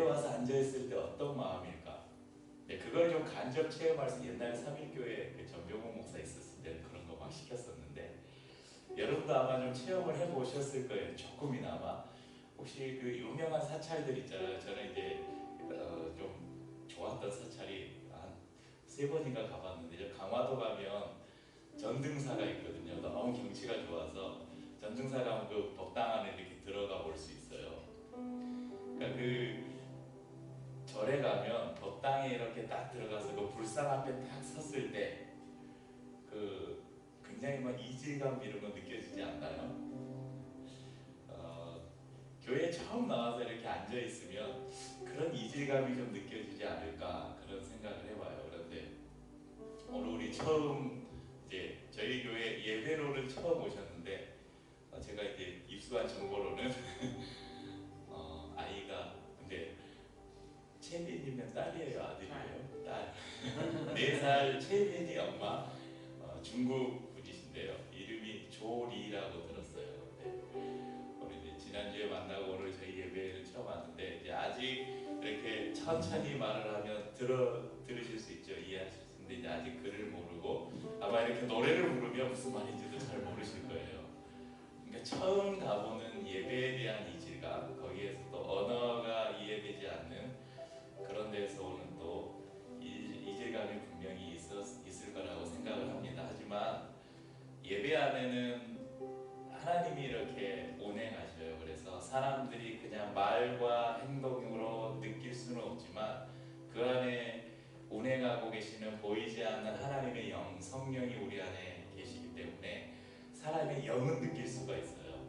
와서 앉아있을 때 어떤 마음일까? 네, 그걸 좀 간접 체험할 수, 옛날에 삼일교회 그 전병호 목사 있었을 때 그런 거 막 시켰었는데, 여러분도 아마 좀 체험을 해보셨을 거예요. 조금이나마. 혹시 그 유명한 사찰들 있잖아요. 저는 이제 좀 좋았던 사찰이 한 3번인가 가봤는데, 강화도 가면 전등사가 있거든요. 너무 경치가 좋아서 전등사 가면 그 법당 안에 이렇게 들어가 볼 수 있어요. 그러니까 그 절에 가면 법당에 이렇게 딱 들어가서 그 불상 앞에 딱 섰을 때 그 굉장히 막 이질감 이런 거 느껴지지 않나요? 교회에 처음 나와서 이렇게 앉아 있으면 그런 이질감이 좀 느껴지지 않을까, 그런 생각을 해봐요. 그런데 오늘 우리 처음 이제 저희 교회 예배로는 처음 오셨는데, 제가 이제 입수한 정보로는 아이가 근데 채빈이면 딸이에요, 아들이에요? 딸. 4살 채빈이 엄마, 중국 분이신데요. 이름이 조리라고 들었어요. 네. 우리 이제 지난주에 만나고 오늘 저희 예배를 처음 왔는데, 이제 아직 이렇게 천천히 말을 하면 들으실 수 있죠, 이해하실 수 있는데, 이제 아직 글을 모르고 아마 이렇게 노래를 부르면 무슨 말인지도 잘 모르실 거예요. 그러니까 처음 가보는 예배에 대한 이질감, 거기에서 또 언어가 이해되지 않는 그런 데서 오는 또 이질감이 분명히 있을 거라고 생각을 합니다. 하지만 예배 안에는 하나님이 이렇게 운행하셔요. 그래서 사람들이 그냥 말과 행동으로 느낄 수는 없지만 그 안에 운행하고 계시는 보이지 않는 하나님의 영, 성령이 우리 안에 계시기 때문에 사람의 영은 느낄 수가 있어요.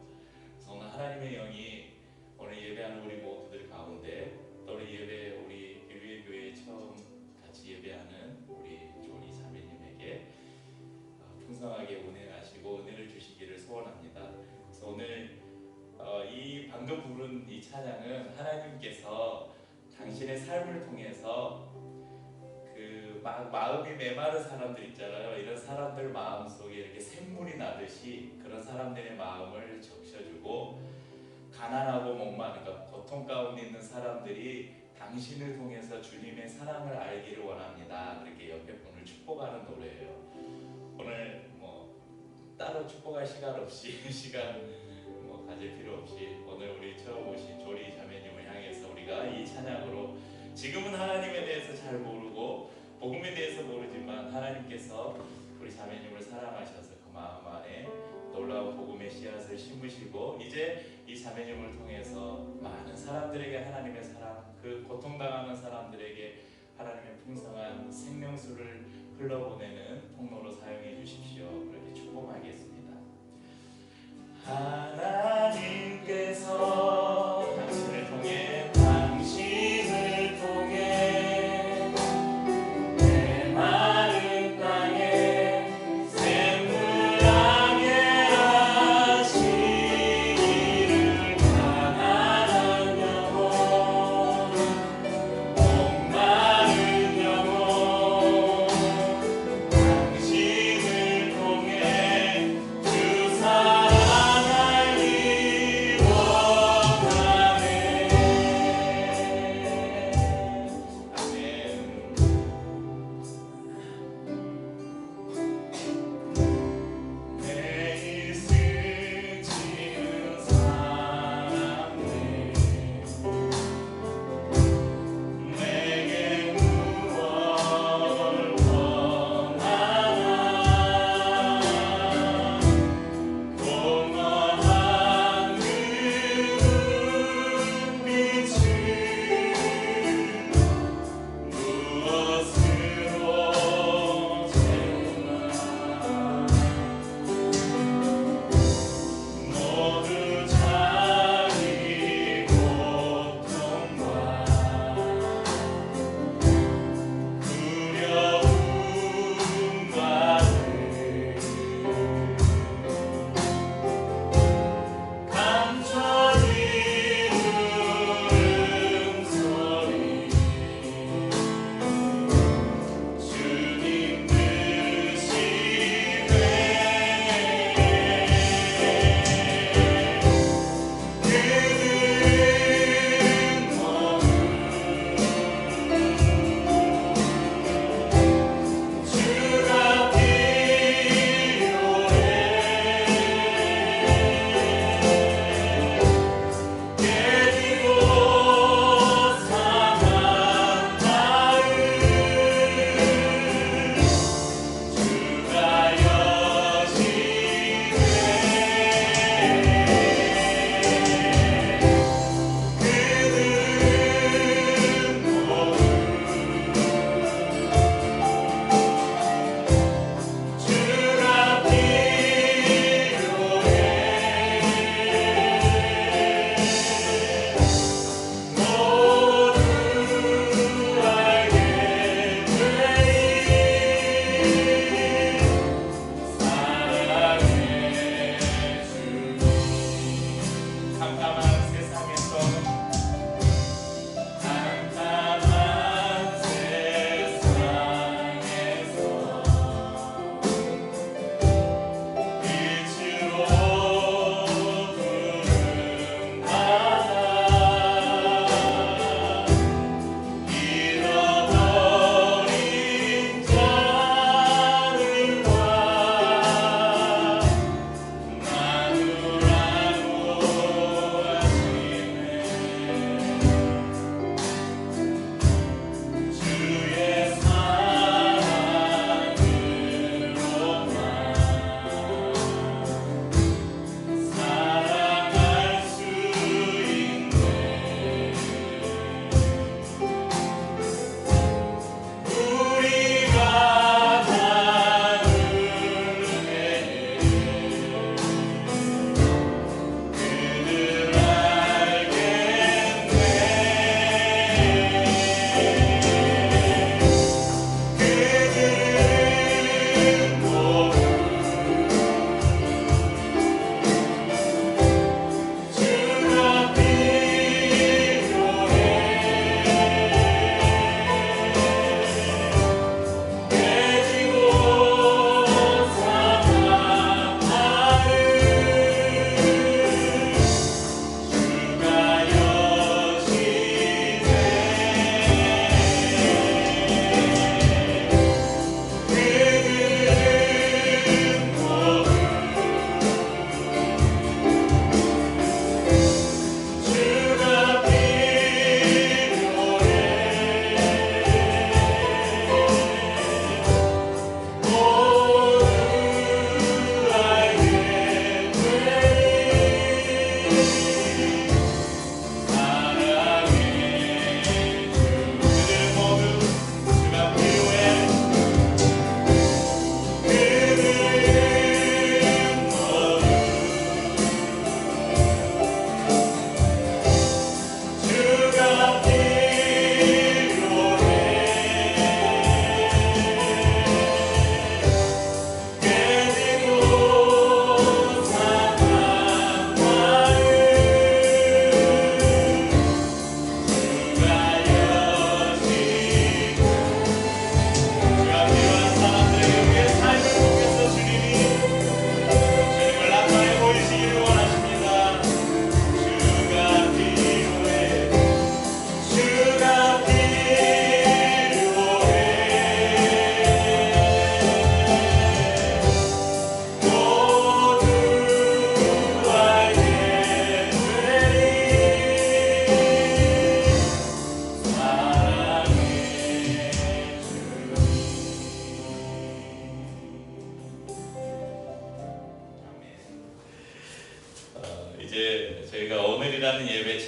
그래서 오늘 하나님의 영이 오늘 예배하는 우리 모두들 가운데, 또 우리 예배, 우리 빌리의 교회에 처음 같이 예배하는 우리 조리 자매님에게 풍성하게 운행하시고 은혜를 주시기를 소원합니다. 그래서 오늘 이 방금 부른 이 찬양은 하나님께서 당신의 삶을 통해서 그 마음이 메마른 사람들 있잖아요. 이런 사람들 마음 속에 이렇게 샘물이 나듯이 그런 사람들의 마음을 적셔주고, 가난하고 목마른, 그러니까 고통 가운데 있는 사람들이 당신을 통해서 주님의 사랑을 알기를 원합니다. 그렇게 옆에 분을 축복하는 노래예요. 오늘 뭐 따로 축복할 시간 없이 시간 뭐 가질 필요 없이 오늘 우리 처음 오신 조리 자매님을 향해서 우리가 이 찬양으로, 지금은 하나님에 대해서 잘 모르고 복음에 대해서 모르지만 하나님께서 우리 자매님을 사랑하셔서 그 마음 안에 놀라운 복음의 씨앗을 심으시고, 이제 이 자매님을 통해서 많은 사람들에게 하나님의 사랑, 그 고통당하는 사람들에게 하나님의 풍성한 생명수를 흘러보내는 통로로 사용해 주십시오. 그렇게 축복하겠습니다. 하나님께서 당신을 통해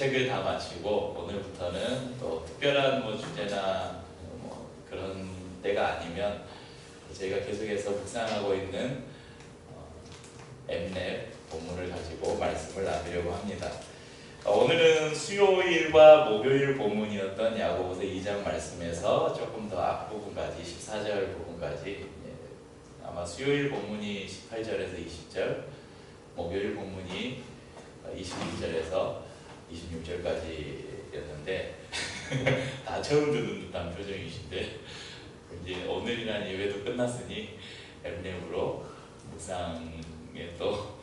책을 다 마치고 오늘부터는 또 특별한 주제나 그런 때가 아니면 저희가 계속해서 묵상하고 있는 엠랩 본문을 가지고 말씀을 나누려고 합니다. 오늘은 수요일과 목요일 본문이었던 야고보서 2장 말씀에서 조금 더 앞부분까지 14절 부분까지, 아마 수요일 본문이 18절에서 20절, 목요일 본문이 22절에서 26절까지였는데 다 처음 듣는 듯한 표정이신데, 이제 오늘이란 예배도 끝났으니 엠랩으로 묵상에 또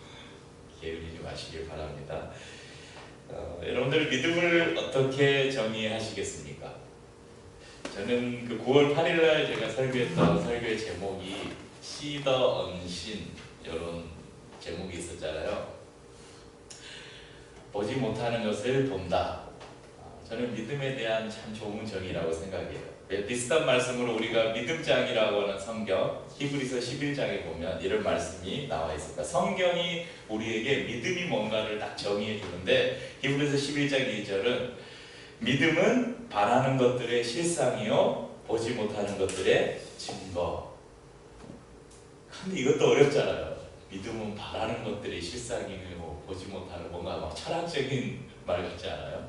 게으르지 마시길 바랍니다. 여러분들 믿음을 어떻게 정의하시겠습니까? 저는 그 9월 8일날 제가 설교했던 설교의 제목이 See the unseen, 이런 제목이 있었잖아요. 보지 못하는 것을 본다. 저는 믿음에 대한 참 좋은 정의라고 생각해요. 비슷한 말씀으로 우리가 믿음장이라고 하는 성경 히브리서 11장에 보면 이런 말씀이 나와 있습니다. 성경이 우리에게 믿음이 뭔가를 딱 정의해 주는데, 히브리서 11장 2절은 믿음은 바라는 것들의 실상이요 보지 못하는 것들의 증거. 근데 이것도 어렵잖아요. 믿음은 바라는 것들의 실상이고 보지 못하는, 뭔가 막 철학적인 말 같지 않아요?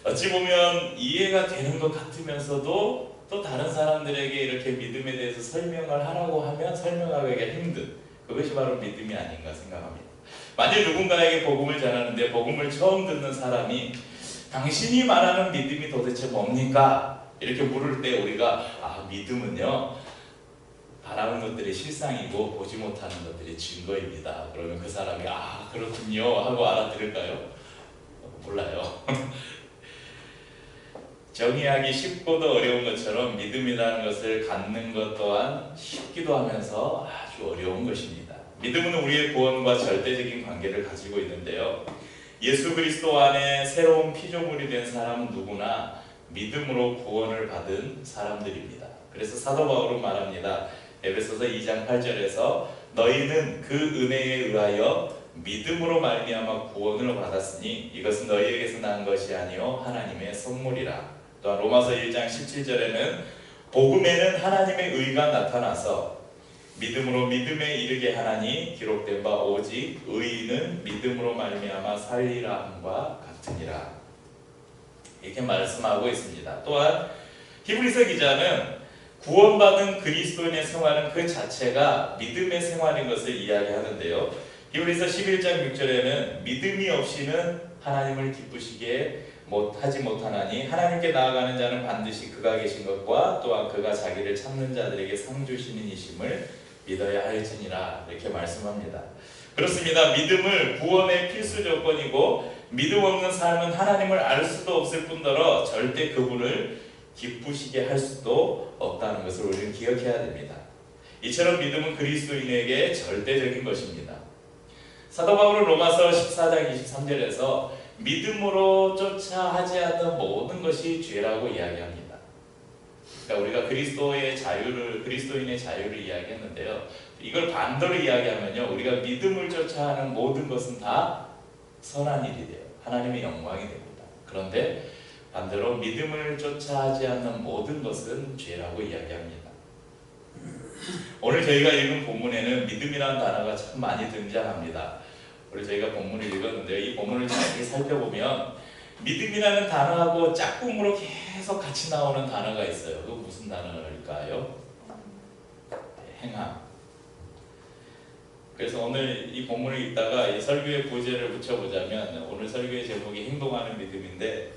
어찌 보면 이해가 되는 것 같으면서도 또 다른 사람들에게 이렇게 믿음에 대해서 설명을 하라고 하면 설명하기가 힘든, 그것이 바로 믿음이 아닌가 생각합니다. 만일 누군가에게 복음을 전하는데 복음을 처음 듣는 사람이 당신이 말하는 믿음이 도대체 뭡니까? 이렇게 물을 때 우리가 믿음은요 바라는 것들의 실상이고 보지 못하는 것들의 증거입니다. 그러면 그 사람이 그렇군요 하고 알아들을까요? 몰라요. 정의하기 쉽고도 어려운 것처럼 믿음이라는 것을 갖는 것 또한 쉽기도 하면서 아주 어려운 것입니다. 믿음은 우리의 구원과 절대적인 관계를 가지고 있는데요, 예수 그리스도 안에 새로운 피조물이 된 사람은 누구나 믿음으로 구원을 받은 사람들입니다. 그래서 사도 바울은 말합니다. 에베소서 2장 8절에서 너희는 그 은혜에 의하여 믿음으로 말미암아 구원을 받았으니 이것은 너희에게서 난 것이 아니요 하나님의 선물이라. 또한 로마서 1장 17절에는 복음에는 하나님의 의가 나타나서 믿음으로 믿음에 이르게 하나니 기록된 바 오직 의인은 믿음으로 말미암아 살리라 함과 같으니라. 이렇게 말씀하고 있습니다. 또한 히브리서 기자는 구원받은 그리스도인의 생활은 그 자체가 믿음의 생활인 것을 이야기하는데요, 히브리서 11장 6절에는 믿음이 없이는 하나님을 기쁘시게 하지 못하나니 하나님께 나아가는 자는 반드시 그가 계신 것과 또한 그가 자기를 찾는 자들에게 상 주시는 이심을 믿어야 할지니라. 이렇게 말씀합니다. 그렇습니다. 믿음을 구원의 필수 조건이고, 믿음 없는 삶은 하나님을 알 수도 없을 뿐더러 절대 그분을 기쁘시게 할 수도 없다는 것을 우리는 기억해야 됩니다. 이처럼 믿음은 그리스도인에게 절대적인 것입니다. 사도 바울은 로마서 14장 23절에서 믿음으로 쫓아 하지 않는 모든 것이 죄라고 이야기합니다. 그러니까 우리가 그리스도인의 자유를 이야기했는데요, 이걸 반대로 이야기하면요, 우리가 믿음을 쫓아 하는 모든 것은 다 선한 일이 돼요. 하나님의 영광이 됩니다. 그런데 반대로 믿음을 쫓아 하지 않는 모든 것은 죄라고 이야기합니다. 오늘 저희가 읽은 본문에는 믿음이라는 단어가 참 많이 등장합니다. 우리 저희가 본문을 읽었는데요, 이 본문을 잘 살펴보면 믿음이라는 단어하고 짝꿍으로 계속 같이 나오는 단어가 있어요. 그건 무슨 단어일까요? 행함. 그래서 오늘 이 본문을 읽다가 이 설교의 부제를 붙여보자면, 오늘 설교의 제목이 행동하는 믿음인데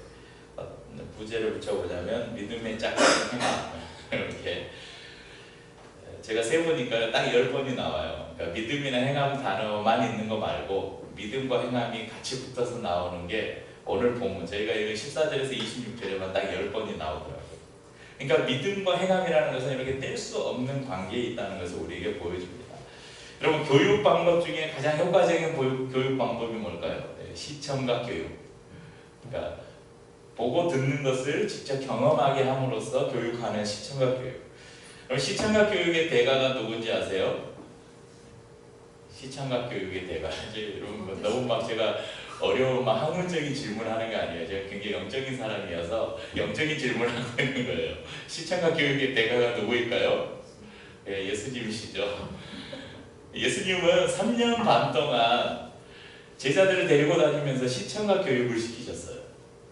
부제를 붙여보자면 믿음의 짝꿍 행함. 이렇게 제가 세보니까 딱 10번이 나와요. 그러니까 믿음이나 행함 단어만 있는 거 말고 믿음과 행함이 같이 붙어서 나오는 게 오늘 본문, 저희가 읽은 14절에서 26절에만 딱 10번이 나오더라고요. 그러니까 믿음과 행함이라는 것은 이렇게 뗄 수 없는 관계에 있다는 것을 우리에게 보여줍니다. 여러분, 교육 방법 중에 가장 효과적인 교육 방법이 뭘까요? 시청각 교육. 그러니까 보고 듣는 것을 직접 경험하게 함으로써 교육하는 시청각 교육. 그럼 시청각 교육의 대가가 누군지 아세요? 시청각 교육의 대가. 이제 여러분 너무 막 제가 어려운 막 학문적인 질문하는 거 아니에요. 제가 굉장히 영적인 사람이어서 영적인 질문을 하고 있는 거예요. 시청각 교육의 대가가 누구일까요? 예, 예수님이시죠. 예수님은 3년 반 동안 제자들을 데리고 다니면서 시청각 교육을 시키셨어요.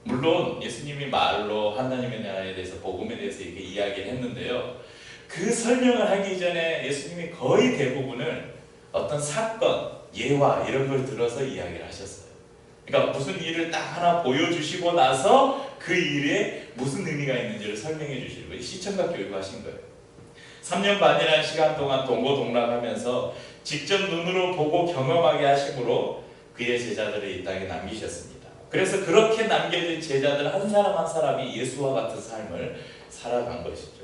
물론 예수님이 말로 하나님의 나라에 대해서 복음에 대해서 이렇게 이야기를 했는데요. 그 설명을 하기 전에 예수님이 거의 대부분을 어떤 사건, 예화 이런 걸 들어서 이야기를 하셨어요. 그러니까 무슨 일을 딱 하나 보여주시고 나서 그 일에 무슨 의미가 있는지를 설명해 주시는 거예요. 시청각 교육을 하신 거예요. 3년 반이라는 시간 동안 동고동락하면서 직접 눈으로 보고 경험하게 하심으로 그의 제자들을 이 땅에 남기셨습니다. 그래서 그렇게 남겨진 제자들 한 사람 한 사람이 예수와 같은 삶을 살아간 것이죠.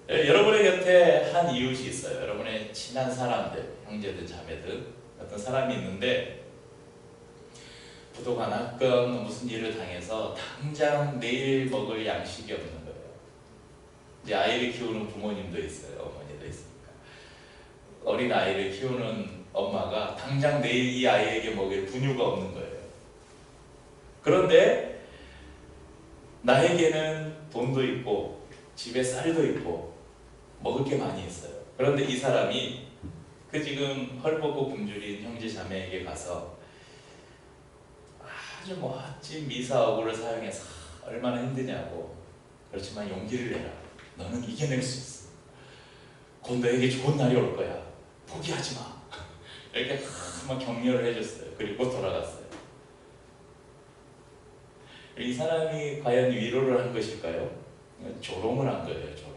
여러분의 곁에 한 이웃이 있어요. 여러분의 친한 사람들, 형제든 자매든 어떤 사람이 있는데 부도가 났건 무슨 일을 당해서 당장 내일 먹을 양식이 없는 거예요. 이제 아이를 키우는 부모님도 있어요. 어머니도 있으니까. 어린 아이를 키우는 엄마가 당장 내일 이 아이에게 먹일 분유가 없는 거예요. 그런데 나에게는 돈도 있고 집에 쌀도 있고 먹을 게 많이 있어요. 그런데 이 사람이 그 지금 헐벗고 굶주린 형제 자매에게 가서 아주 멋진 미사오구를 사용해서 얼마나 힘드냐고, 그렇지만 용기를 내라. 너는 이겨낼 수 있어. 곧 너에게 좋은 날이 올 거야. 포기하지 마. 이렇게 막 격려를 해줬어요. 그리고 돌아갔어요. 이 사람이 과연 위로를 한 것일까요? 조롱을 한 거예요. 조롱.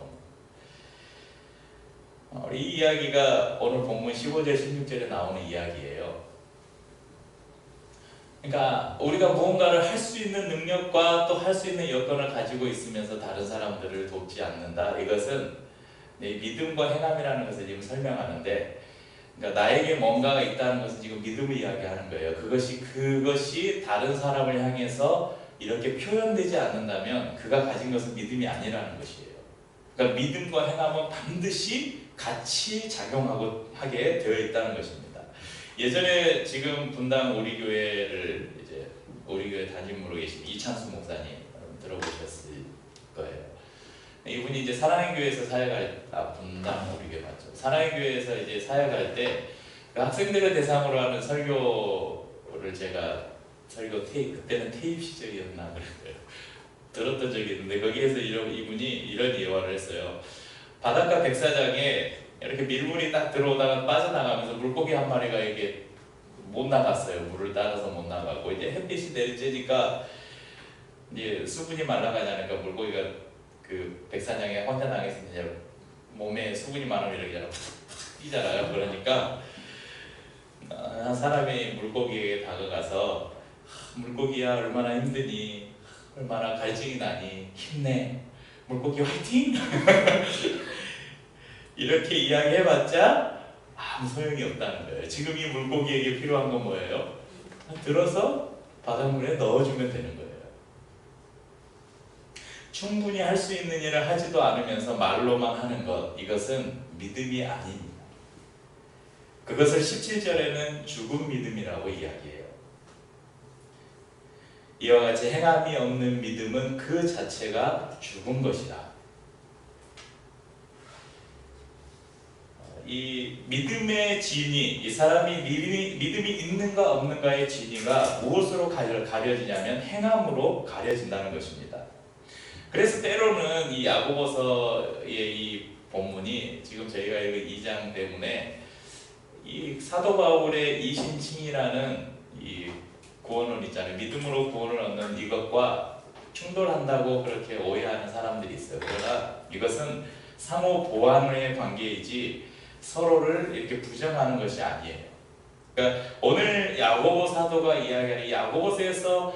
이 이야기가 오늘 본문 15절 16절에 나오는 이야기예요. 그러니까 우리가 무언가를 할 수 있는 능력과 또 할 수 있는 여건을 가지고 있으면서 다른 사람들을 돕지 않는다. 이것은 믿음과 행함이라는 것을 지금 설명하는데, 그러니까 나에게 뭔가가 있다는 것은 지금 믿음을 이야기하는 거예요. 그것이 다른 사람을 향해서 이렇게 표현되지 않는다면 그가 가진 것은 믿음이 아니라는 것이에요. 그러니까 믿음과 행함은 반드시 같이 작용하게 되어 있다는 것입니다. 예전에 지금 분당 우리 교회를 이제 우리 교회 담임으로 계신 이창수 목사님 들어보셨을 거예요. 이분이 이제 사랑의 교회에서 사역할 분당 우리 교회 맞죠? 사랑의 교회에서 이제 사역할 때 그 학생들을 대상으로 하는 설교를 제가 설교 그때는 테이프 시절이었나 그랬어요. 들었던 적이 있는데 거기에서 이분이 이런 예화를 했어요. 바닷가 백사장에 이렇게 밀물이 딱 들어오다가 빠져나가면서 물고기 한 마리가 이렇게 못 나갔어요. 물을 따라서 못 나가고 이제 햇빛이 내리쬐니까 이제 수분이 말라가지 않으니까 물고기가 그 백사장에 혼자 나가서 이제 몸에 수분이 많으면 이렇게 뛰잖아요. 그러니까 한 사람이 물고기에게 다가가서 물고기야 얼마나 힘드니, 얼마나 갈증이 나니, 힘내, 물고기 화이팅! 이렇게 이야기해봤자 아무 소용이 없다는 거예요. 지금 이 물고기에게 필요한 건 뭐예요? 들어서 바닷물에 넣어주면 되는 거예요. 충분히 할 수 있는 일을 하지도 않으면서 말로만 하는 것, 이것은 믿음이 아닙니다. 그것을 17절에는 죽은 믿음이라고 이야기해요. 이와 같이 행함이 없는 믿음은 그 자체가 죽은 것이다. 이 믿음의 진위, 이 사람이 믿음이 있는가 없는가의 진위가 무엇으로 가려지냐면 행함으로 가려진다는 것입니다. 그래서 때로는 이 야고보서의 이 본문이 지금 저희가 읽은 2장 때문에 이 사도 바울의 이신칭이라는 이 구원을 있잖아요. 믿음으로 구원을 얻는 이것과 충돌한다고 그렇게 오해하는 사람들이 있어요. 그러나 이것은 상호 보완의 관계이지 서로를 이렇게 부정하는 것이 아니에요. 그러니까 오늘 야고보 사도가 이야기하는 야고보서에서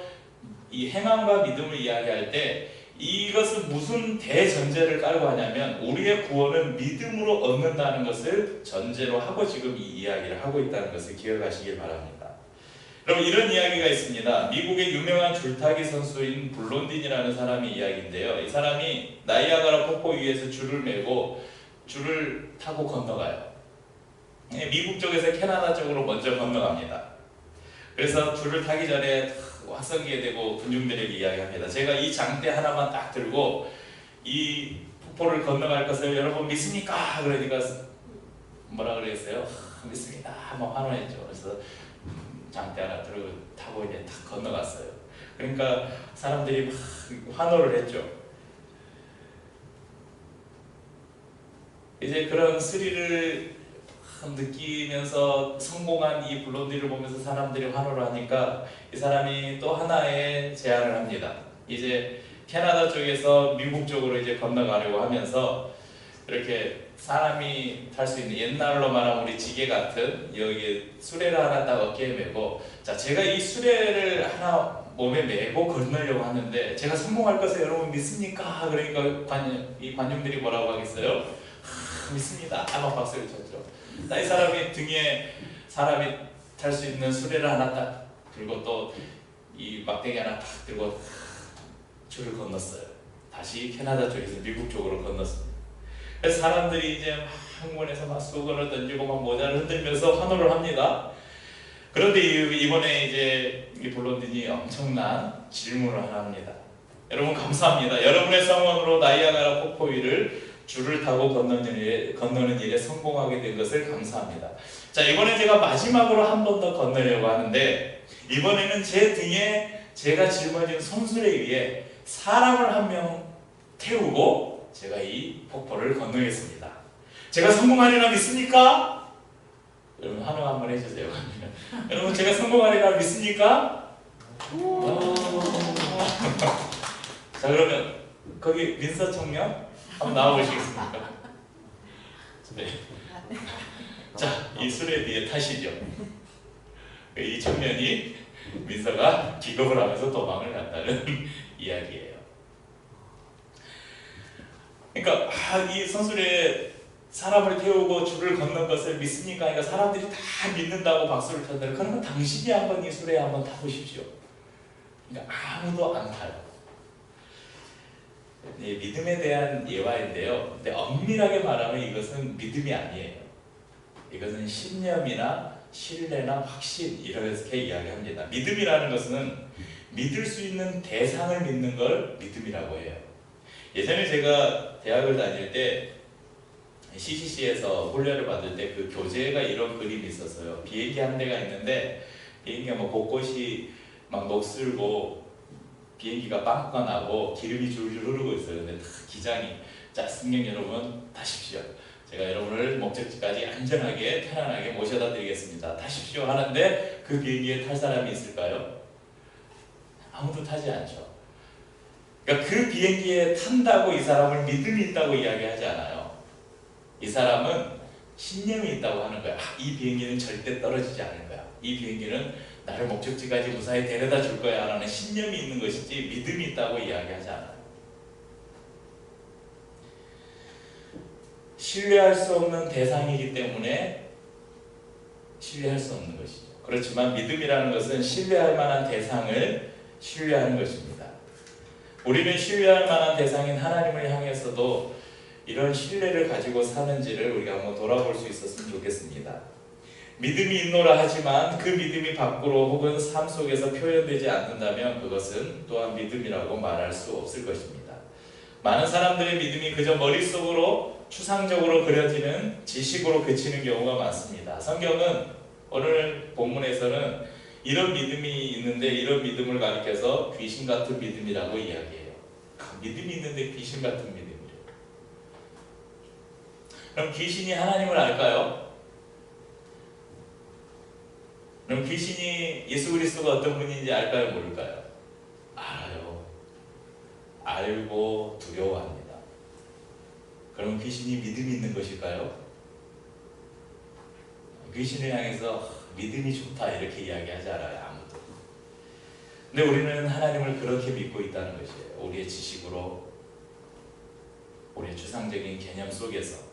이 행함과 믿음을 이야기할 때 이것은 무슨 대전제를 깔고 하냐면 우리의 구원은 믿음으로 얻는다는 것을 전제로 하고 지금 이 이야기를 하고 있다는 것을 기억하시길 바랍니다. 여러분 이런 이야기가 있습니다. 미국의 유명한 줄타기 선수인 블론딘이라는 사람의 이야기인데요. 이 사람이 나이아가라 폭포 위에서 줄을 메고 줄을 타고 건너가요. 미국 쪽에서 캐나다 쪽으로 먼저 건너갑니다. 그래서 줄을 타기 전에 확성기에 대고 군중들에게 이야기합니다. 제가 이 장대 하나만 딱 들고 이 폭포를 건너갈 것을 여러분 믿습니까? 그러니까 뭐라 그랬어요? 믿습니다. 한번 환호했죠. 그래서 장대 하나 들고 타고 이제 딱 건너갔어요. 그러니까 사람들이 막 환호를 했죠. 이제 그런 스릴을 느끼면서 성공한 이 블론디를 보면서 사람들이 환호를 하니까 이 사람이 또 하나의 제안을 합니다. 이제 캐나다 쪽에서 미국 쪽으로 이제 건너가려고 하면서 이렇게 사람이 탈 수 있는 옛날로 말하면 우리 지게 같은 여기 수레를 하나 딱 어깨에 메고, 자 제가 이 수레를 하나 몸에 메고 건너려고 하는데 제가 성공할 것을 여러분 믿습니까? 그러니까 이 관중들이 뭐라고 하겠어요? 믿습니다. 아마 박수를 쳤죠. 이 사람이 등에 사람이 탈 수 있는 수레를 하나 딱 들고 또 이 막대기 하나 딱 들고 줄을 건넜어요. 다시 캐나다 쪽에서 미국 쪽으로 건넜습니다. 그래서 사람들이 이제 막 흥분해서 막 수건을 던지고 막 모자를 흔들면서 환호를 합니다. 그런데 이번에 이제 이 블론딘이 엄청난 질문을 하나 합니다. 여러분 감사합니다. 여러분의 성원으로 나이아가라 폭포 위를 줄을 타고 건너는 일에 성공하게 된 것을 감사합니다. 자, 이번에 제가 마지막으로 한 번 더 건너려고 하는데 이번에는 제 등에 제가 짊어진 손수레 위에 사람을 한 명 태우고 제가 이 폭포를 건너겠습니다. 제가 성공하리라 믿습니까? 여러분 환호 한번 해주세요. 여러분 제가 성공하리라 믿습니까? 자, 그러면 거기 민서 청년 한번 나와보시겠습니까? 네. 자, 이 수레 뒤에 타시죠. 이 청년이 민서가 기겁을 하면서 도망을 갔다는 이야기예요. 그러니까 이 선수레 사람을 태우고 줄을 건넌 것을 믿습니까? 그러니까 사람들이 다 믿는다고 박수를 쳤는데 그러면 당신이 한번 이 수레에 한번 타보십시오. 그러니까 아무도 안 타요. 믿음에 대한 예화인데요. 근데 엄밀하게 말하면 이것은 믿음이 아니에요. 이것은 신념이나 신뢰나 확신 이렇게 이야기합니다. 믿음이라는 것은 믿을 수 있는 대상을 믿는 걸 믿음이라고 해요. 예전에 제가 대학을 다닐 때 CCC에서 훈련을 받을 때 그 교재가 이런 그림이 있었어요. 비행기 한 대가 있는데 비행기가 뭐 곳곳이 막 녹슬고 비행기가 빵꾸가 나고 기름이 줄줄 흐르고 있어요. 근데 다 기장이 자 승객 여러분 타십시오. 제가 여러분을 목적지까지 안전하게 편안하게 모셔다 드리겠습니다. 타십시오 하는데 그 비행기에 탈 사람이 있을까요? 아무도 타지 않죠. 그러니까 그 비행기에 탄다고 이 사람을 믿음이 있다고 이야기하지 않아요. 이 사람은 신념이 있다고 하는 거야. 이 비행기는 절대 떨어지지 않을 거야. 이 비행기는 나를 목적지까지 무사히 데려다 줄 거야 라는 신념이 있는 것이지 믿음이 있다고 이야기하지 않아요. 신뢰할 수 없는 대상이기 때문에 신뢰할 수 없는 것이죠. 그렇지만 믿음이라는 것은 신뢰할 만한 대상을 신뢰하는 것입니다. 우리는 신뢰할 만한 대상인 하나님을 향해서도 이런 신뢰를 가지고 사는지를 우리가 한번 돌아볼 수 있었으면 좋겠습니다. 믿음이 있노라 하지만 그 믿음이 밖으로 혹은 삶 속에서 표현되지 않는다면 그것은 또한 믿음이라고 말할 수 없을 것입니다. 많은 사람들의 믿음이 그저 머릿속으로 추상적으로 그려지는 지식으로 그치는 경우가 많습니다. 성경은 오늘 본문에서는 이런 믿음이 있는데 이런 믿음을 가리켜서 귀신 같은 믿음이라고 이야기해요. 믿음이 있는데 귀신 같은 믿음이래요. 그럼 귀신이 하나님을 알까요? 그럼 귀신이 예수 그리스도가 어떤 분인지 알까요? 모를까요? 알아요. 알고 두려워합니다. 그럼 귀신이 믿음이 있는 것일까요? 귀신을 향해서 믿음이 좋다 이렇게 이야기하지 않아요. 아무도. 근데 우리는 하나님을 그렇게 믿고 있다는 것이에요. 우리의 지식으로, 우리의 추상적인 개념 속에서.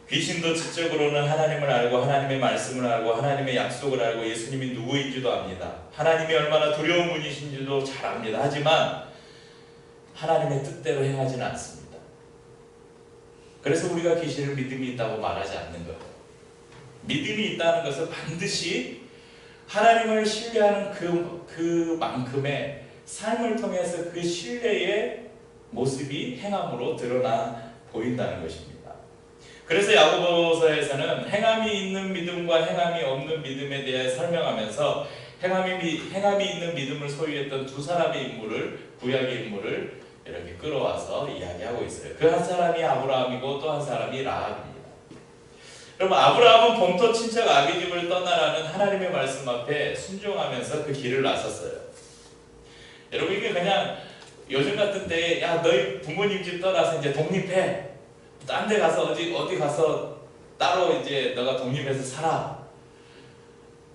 귀신도 지적으로는 하나님을 알고 하나님의 말씀을 알고 하나님의 약속을 알고 예수님이 누구인지도 압니다. 하나님이 얼마나 두려운 분이신지도 잘 압니다. 하지만 하나님의 뜻대로 행하지는 않습니다. 그래서 우리가 귀신을 믿음이 있다고 말하지 않는 거예요. 믿음이 있다는 것은 반드시 하나님을 신뢰하는 그만큼의 삶을 통해서 그 신뢰의 모습이 행함으로 드러나 보인다는 것입니다. 그래서 야고보서에서는 행함이 있는 믿음과 행함이 없는 믿음에 대해 설명하면서 행함이 있는 믿음을 소유했던 두 사람의 인물을, 구약의 인물을 이렇게 끌어와서 이야기하고 있어요. 그 한 사람이 아브라함이고 또 한 사람이 라합입니다. 여러분, 아브라함은 본토 친척 아비집을 떠나라는 하나님의 말씀 앞에 순종하면서 그 길을 나섰어요. 여러분, 이게 그냥 요즘 같은 때에 야 너희 부모님 집 떠나서 이제 독립해, 딴 데 가서 어디 가서 따로 이제 너가 독립해서 살아,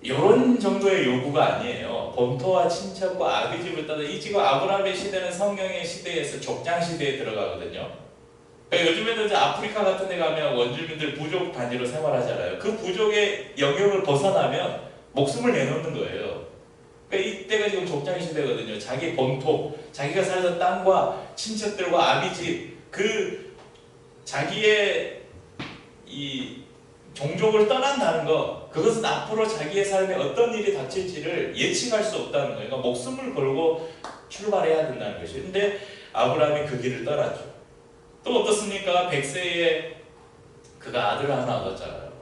이런 정도의 요구가 아니에요. 본토와 친척과 아비집을 떠나, 이 지금 아브라함의 시대는 성경의 시대에서 족장 시대에 들어가거든요. 그러니까 요즘에도 이제 아프리카 같은 데 가면 원주민들 부족 단위로 생활하잖아요. 그 부족의 영역을 벗어나면 목숨을 내놓는 거예요. 그러니까 이때가 지금 족장 시대거든요. 자기 본토, 자기가 살던 땅과 친척들과 아비집, 그 자기의 이 종족을 떠난다는 것, 그것은 앞으로 자기의 삶에 어떤 일이 닥칠지를 예측할 수 없다는 거예요. 그러니까 목숨을 걸고 출발해야 된다는 것이죠. 근데 아브라함이 그 길을 떠났죠. 또 어떻습니까? 100세에 그가 아들을 하나 얻었잖아요.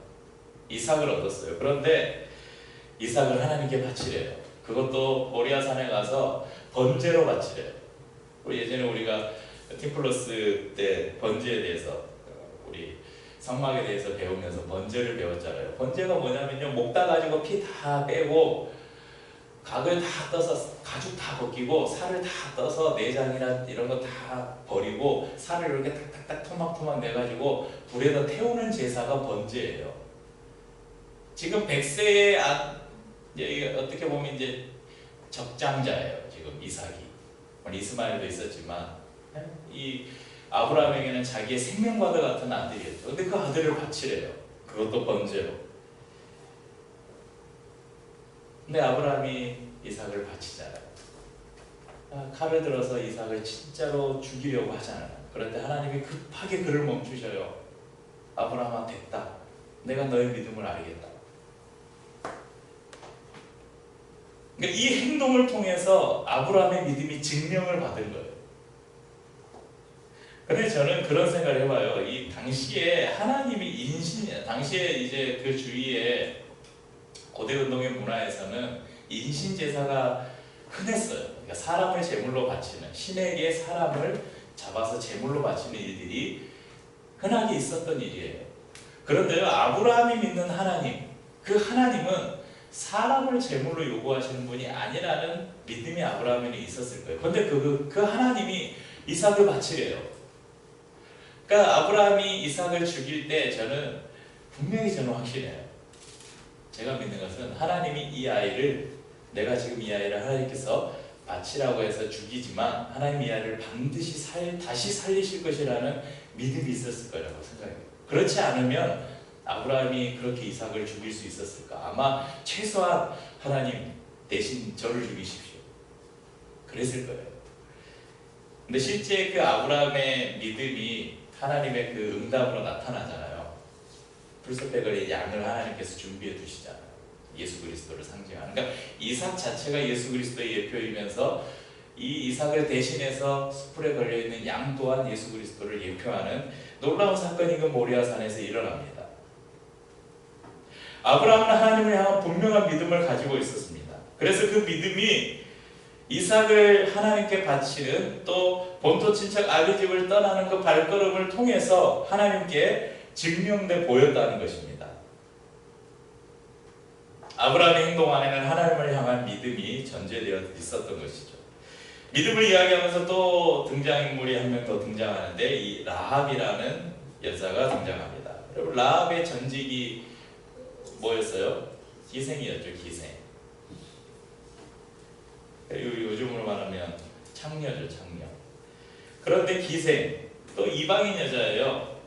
이삭을 얻었어요. 그런데 이삭을 하나님께 바치래요. 그것도 모리아 산에 가서 번제로 바치래요. 예전에 우리가 팀플러스 때 번제에 대해서, 우리 성막에 대해서 배우면서 번제를 배웠잖아요. 번제가 뭐냐면요, 목 따가지고 피 다 빼고 각을 다 떠서 가죽 다 벗기고 살을 다 떠서 내장이나 이런 거 다 버리고 살을 이렇게 탁탁탁 토막토막 내가지고 불에다 태우는 제사가 번제예요. 지금 100세의 이제 어떻게 보면 이제 적장자예요. 지금 이삭이, 이스마엘도 있었지만 이 아브라함에게는 자기의 생명과도 같은 아들이었죠. 근데 그 아들을 바치래요. 그것도 번제로. 근데 아브라함이 이삭을 바치잖아요. 칼을 들어서 이삭을 진짜로 죽이려고 하잖아요. 그런데 하나님이 급하게 그를 멈추셔요. 아브라함아, 됐다. 내가 너의 믿음을 알겠다. 그러니까 이 행동을 통해서 아브라함의 믿음이 증명을 받은 거예요. 근데 저는 그런 생각을 해봐요. 이 당시에 하나님이 당시에 이제 그 주위에 고대 운동의 문화에서는 인신 제사가 흔했어요. 그러니까 사람을 제물로 바치는, 신에게 사람을 잡아서 제물로 바치는 일들이 흔하게 있었던 일이에요. 그런데요, 아브라함이 믿는 하나님, 그 하나님은 사람을 제물로 요구하시는 분이 아니라는 믿음이 아브라함에는 있었을 거예요. 그런데 그 하나님이 이삭을 바치래요. 그러니까 아브라함이 이삭을 죽일 때 저는 확신해요. 제가 믿는 것은 하나님이 이 아이를, 내가 지금 이 아이를 하나님께서 바치라고 해서 죽이지만 하나님이 이 아이를 반드시 다시 살리실 것이라는 믿음이 있었을 거라고 생각해요. 그렇지 않으면 아브라함이 그렇게 이삭을 죽일 수 있었을까? 아마 최소한 하나님 대신 저를 죽이십시오, 그랬을 거예요. 근데 실제 그 아브라함의 믿음이 하나님의 그 응답으로 나타나잖아요. 풀스펙을 양을 하나님께서 준비해 두시잖아요. 예수 그리스도를 상징하는. 그러니까 이삭 자체가 예수 그리스도의 예표이면서 이 이삭을 대신해서 숯불에 걸려있는 양 또한 예수 그리스도를 예표하는 놀라운 사건이 그 모리아 산에서 일어납니다. 아브라함은 하나님을 향한 분명한 믿음을 가지고 있었습니다. 그래서 그 믿음이 이삭을 하나님께 바치는, 또 본토 친척 아비집을 떠나는 그 발걸음을 통해서 하나님께 증명돼 보였다는 것입니다. 아브라함의 행동 안에는 하나님을 향한 믿음이 전제되어 있었던 것이죠. 믿음을 이야기하면서 또 등장인물이 한 명 더 등장하는데, 이 라합이라는 여자가 등장합니다. 여러분, 라합의 전직이 뭐였어요? 기생이었죠. 기생. 요즘으로 말하면 창녀죠. 창녀. 그런데 기생, 또 이방인 여자예요.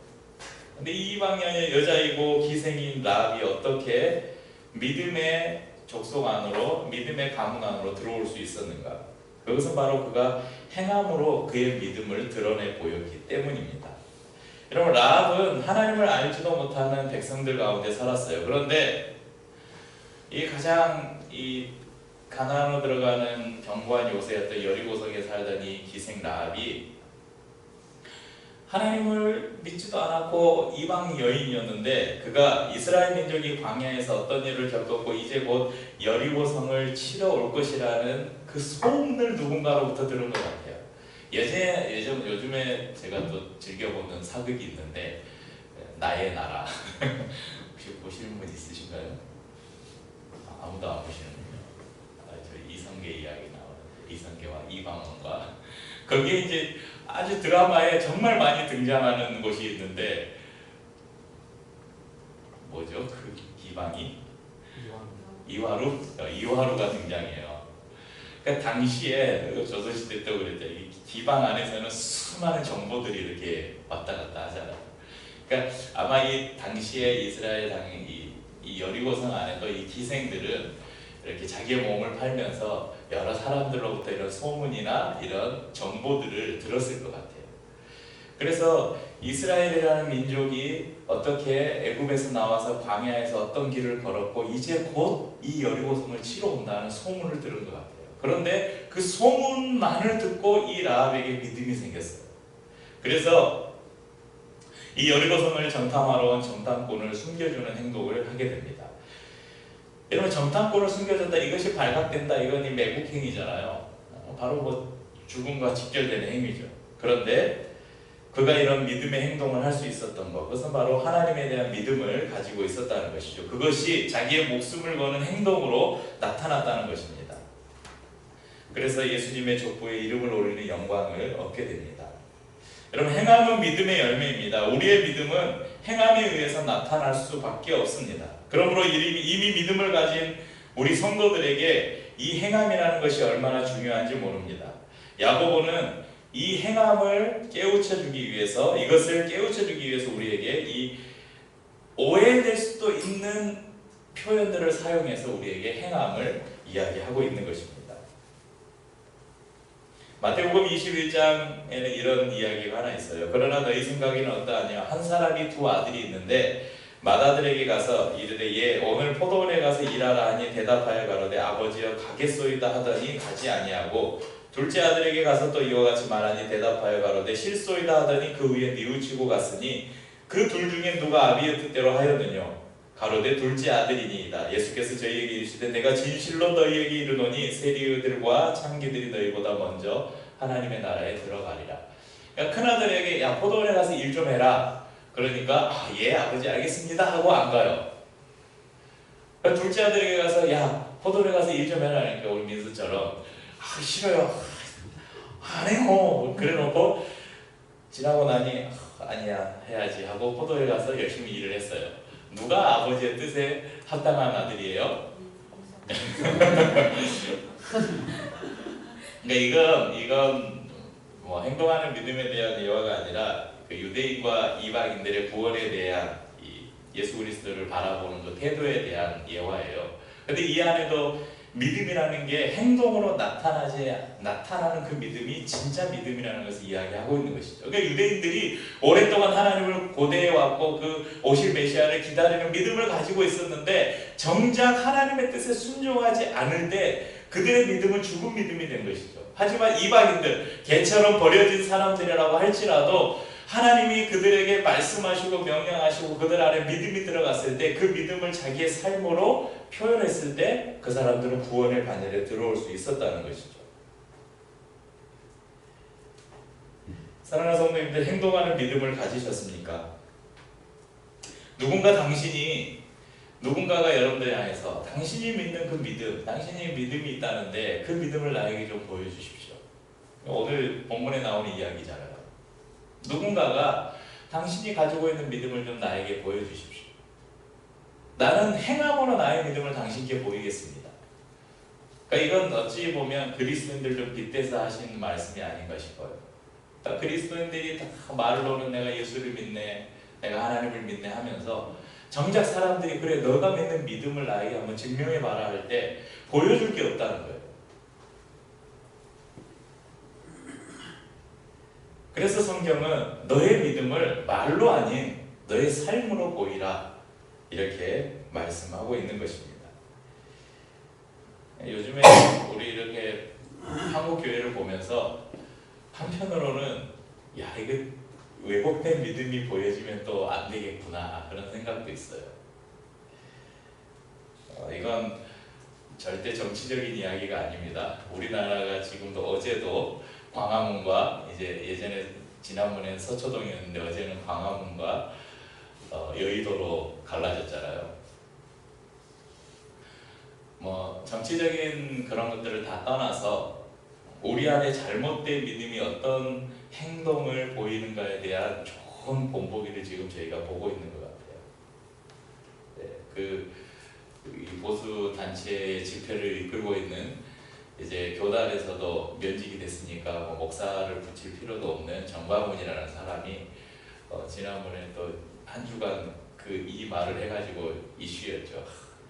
근데 이 이방인 여자이고 기생인 라합이 어떻게 믿음의 족속 안으로, 믿음의 가문 안으로 들어올 수 있었는가? 그것은 바로 그가 행함으로 그의 믿음을 드러내 보였기 때문입니다. 여러분, 라합은 하나님을 알지도 못하는 백성들 가운데 살았어요. 그런데 이 가장 이 가나안으로 들어가는 견고한 요새였던 여리고성에 살던 이 기생 라합이 하나님을 믿지도 않았고 이방 여인이었는데, 그가 이스라엘 민족이 광야에서 어떤 일을 겪었고 이제 곧 여리고성을 치러 올 것이라는 그 소문을 누군가로부터 들은 것 같아요. 요즘에 제가 또 즐겨보는 사극이 있는데, 나의 나라 혹시 보시는 분 있으신가요? 아무도 안 보시는군요. 저 이성계 이야기 나오는, 이성계와 이광원과 거기에 이제 아주 드라마에 정말 많이 등장하는 곳이 있는데, 뭐죠? 그 기방이 이화루가 등장해요. 그러니까 당시에 조선시대 때 그랬죠. 이 기방 안에서는 수많은 정보들이 이렇게 왔다 갔다 하잖아요. 그러니까 아마 이 당시에 이스라엘 이 여리고성 안에도 이 기생들은 이렇게 자기의 몸을 팔면서 여러 사람들로부터 이런 소문이나 이런 정보들을 들었을 것 같아요. 그래서 이스라엘이라는 민족이 어떻게 애굽에서 나와서 광야에서 어떤 길을 걸었고 이제 곧 이 여리고성을 치러 온다는 소문을 들은 것 같아요. 그런데 그 소문만을 듣고 이 라합에게 믿음이 생겼어요. 그래서 이 여리고성을 정탐하러 온 정탐꾼을 숨겨주는 행동을 하게 됩니다. 여러분, 정탐꾼을 숨겨준다, 이것이 발각된다, 이건 이 매국행위잖아요. 바로 뭐 죽음과 직결되는 행위죠. 그런데 그가 이런 믿음의 행동을 할 수 있었던 것, 그것은 바로 하나님에 대한 믿음을 가지고 있었다는 것이죠. 그것이 자기의 목숨을 거는 행동으로 나타났다는 것입니다. 그래서 예수님의 족보에 이름을 올리는 영광을 얻게 됩니다. 여러분, 행함은 믿음의 열매입니다. 우리의 믿음은 행함에 의해서 나타날 수밖에 없습니다. 그러므로 이미 믿음을 가진 우리 성도들에게 이 행함이라는 것이 얼마나 중요한지 모릅니다. 야고보는 이 행함을 깨우쳐주기 위해서, 이것을 깨우쳐주기 위해서 우리에게 이 오해될 수도 있는 표현들을 사용해서 우리에게 행함을 이야기하고 있는 것입니다. 마태복음 21장에는 이런 이야기가 하나 있어요. 그러나 너희 생각에는 어떠하냐? 한 사람이 두 아들이 있는데 맏아들에게 가서 이르되 예 오늘 포도원에 가서 일하라 하니 대답하여 가로되 아버지여 가겠소이다 하더니 가지 아니하고, 둘째 아들에게 가서 또 이와 같이 말하니 대답하여 가로되 싫소이다 하더니 그 위에 뉘우치고 갔으니 그 둘 중에 누가 아비의 뜻대로 하였느뇨? 가로되 둘째 아들이니이다. 예수께서 저희에게 이르시되 내가 진실로 너희에게 이르노니 세리들과 창기들이 너희보다 먼저 하나님의 나라에 들어가리라. 그러니까 큰아들에게 야 포도원에 가서 일 좀 해라. 그러니까 예 아버지 알겠습니다 하고 안 가요. 그러니까 둘째 아들에게 가서 야 포도원에 가서 일 좀 해라. 그러니까 우리 민수처럼 싫어요 안 해요 그래 놓고 지나고 나니 아니야 해야지 하고 포도원에 가서 열심히 일을 했어요. 누가 아버지의 뜻에 합당한 아들이에요? 그러니까 이건 뭐 행동하는 믿음에 대한 예화가 아니라 그 유대인과 이방인들의 구원에 대한 예수 그리스도를 바라보는 그 태도에 대한 예화예요. 근데 이 안에도 믿음이라는 게 행동으로 나타나는 그 믿음이 진짜 믿음이라는 것을 이야기하고 있는 것이죠. 그러니까 유대인들이 오랫동안 하나님을 고대해왔고 그 오실 메시아를 기다리는 믿음을 가지고 있었는데 정작 하나님의 뜻에 순종하지 않을 때 그들의 믿음은 죽은 믿음이 된 것이죠. 하지만 이방인들, 개처럼 버려진 사람들이라고 할지라도 하나님이 그들에게 말씀하시고 명령하시고 그들 안에 믿음이 들어갔을 때 그 믿음을 자기의 삶으로 표현했을 때 그 사람들은 구원의 반열에 들어올 수 있었다는 것이죠. 사랑하는 성도님들, 행동하는 믿음을 가지셨습니까? 누군가가 여러분들 향해서 당신이 믿는 그 믿음, 당신이 믿음이 있다는데 그 믿음을 나에게 좀 보여주십시오. 오늘 본문에 나오는 이야기잖아요. 누군가가 당신이 가지고 있는 믿음을 좀 나에게 보여주십시오. 나는 행함으로 나의 믿음을 당신께 보이겠습니다. 그러니까 이건 어찌 보면 그리스도인들 좀 빗대서 하신 말씀이 아닌가 싶어요. 그러니까 그리스도인들이 다 말로는 내가 예수를 믿네, 내가 하나님을 믿네 하면서 정작 사람들이 그래 너가 믿는 믿음을 나에게 한번 증명해봐라 할 때 보여줄 게 없다는 거예요. 그래서 성경은 너의 믿음을 말로 아닌 너의 삶으로 보이라 이렇게 말씀하고 있는 것입니다. 요즘에 우리 이렇게 한국 교회를 보면서 한편으로는 야 이거 왜곡된 믿음이 보여지면 또 안 되겠구나 그런 생각도 있어요. 이건 절대 정치적인 이야기가 아닙니다. 우리나라가 지금도 어제도 광화문과 이제 예전에 지난번에 서초동이었는데 어제는 광화문과 여의도로 갈라졌잖아요. 뭐 정치적인 그런 것들을 다 떠나서 우리 안에 잘못된 믿음이 어떤 행동을 보이는가에 대한 좋은 본보기를 지금 저희가 보고 있는 것 같아요. 네, 이 보수 단체의 집회를 이끌고 있는 이제 교단에서도 면직이 됐으니까 뭐 목사를 붙일 필요도 없는 정광훈이라는 사람이 지난번에 또 한 주간 이 말을 해가지고 이슈였죠.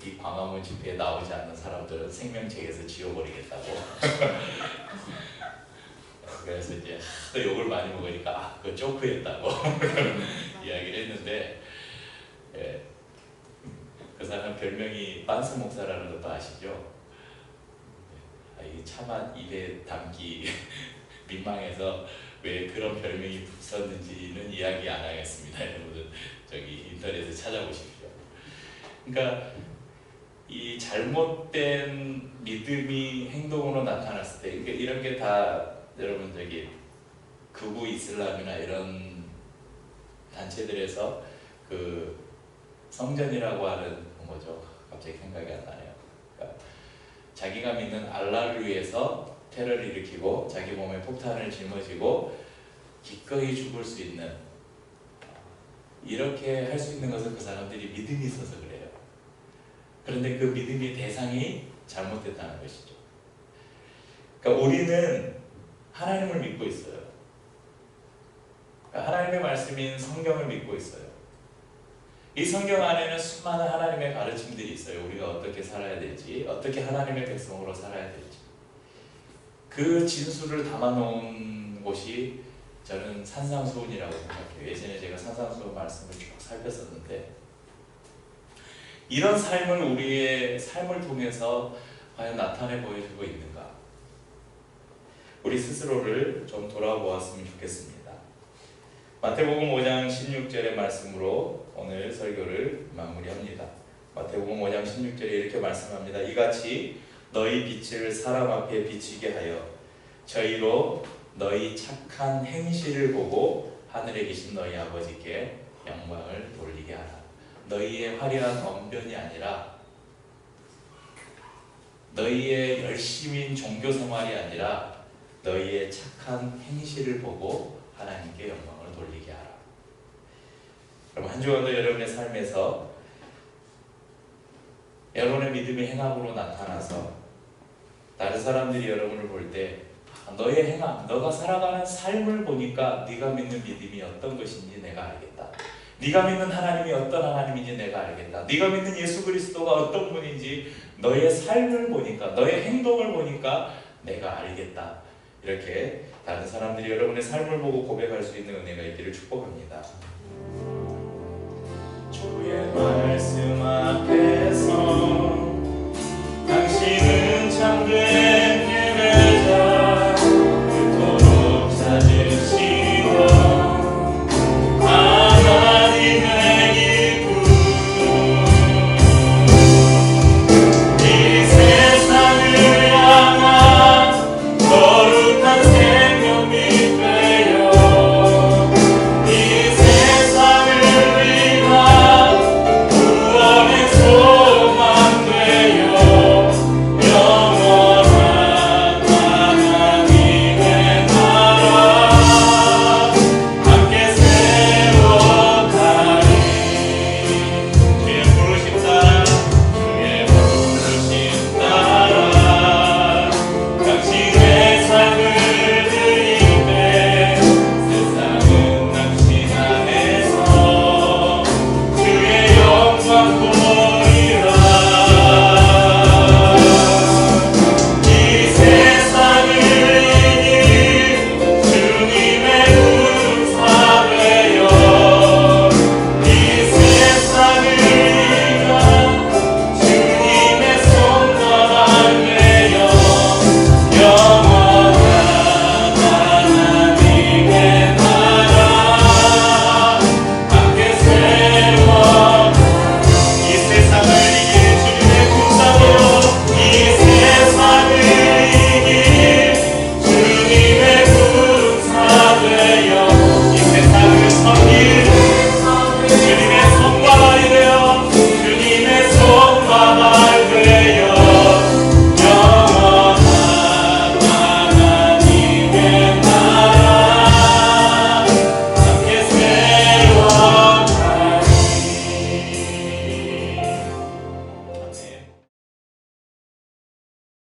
이 광화문 집회에 나오지 않는 사람들은 생명책에서 지워버리겠다고. 그래서 이제 또 욕을 많이 먹으니까 그거 조크였다고 이야기를 했는데, 예, 그 사람 별명이 빤스 목사라는 것도 아시죠? 이 차마 입에 담기 민망해서 왜 그런 별명이 붙었는지는 이야기 안 하겠습니다. 여러분들 저기 인터넷에 찾아보십시오. 그러니까 이 잘못된 믿음이 행동으로 나타났을 때, 그러니까 이런 게 다 여러분 저기 극우 이슬람이나 이런 단체들에서 그 성전이라고 하는 뭐죠? 갑자기 생각이 안 나네요. 그러니까 자기가 믿는 알라를 위해서 테러를 일으키고 자기 몸에 폭탄을 짊어지고 기꺼이 죽을 수 있는, 이렇게 할 수 있는 것은 그 사람들이 믿음이 있어서 그래요. 그런데 그 믿음의 대상이 잘못됐다는 것이죠. 그러니까 우리는 하나님을 믿고 있어요. 그러니까 하나님의 말씀인 성경을 믿고 있어요. 이 성경 안에는 수많은 하나님의 가르침들이 있어요. 우리가 어떻게 살아야 될지, 어떻게 하나님의 백성으로 살아야 될지. 그 진수를 담아놓은 곳이 저는 산상수훈이라고 생각해요. 예전에 제가 산상수훈 말씀을 쭉 살폈었는데, 이런 삶을 우리의 삶을 통해서 과연 나타내 보여주고 있는가? 우리 스스로를 좀 돌아보았으면 좋겠습니다. 마태복음 5장 16절의 말씀으로 오늘 설교를 마무리합니다. 마태복음 5장 16절에 이렇게 말씀합니다. 이같이 너희 빛을 사람 앞에 비치게 하여 저희로 너희 착한 행실을 보고 하늘에 계신 너희 아버지께 영광을 돌리게 하라. 너희의 화려한 언변이 아니라, 너희의 열심인 종교 생활이 아니라 너희의 착한 행실을 보고 하나님께 영광을 돌리게 하라. 그럼 한 주간도 여러분의 삶에서 여러분의 믿음의 행함으로 나타나서 다른 사람들이 여러분을 볼 때 너의 행함, 너가 살아가는 삶을 보니까 네가 믿는 믿음이 어떤 것인지 내가 알겠다. 네가 믿는 하나님이 어떤 하나님인지 내가 알겠다. 네가 믿는 예수 그리스도가 어떤 분인지 너의 삶을 보니까, 너의 행동을 보니까 내가 알겠다. 이렇게 다른 사람들이 여러분의 삶을 보고 고백할 수 있는 은혜가 있기를 축복합니다. 주의 말씀 앞에서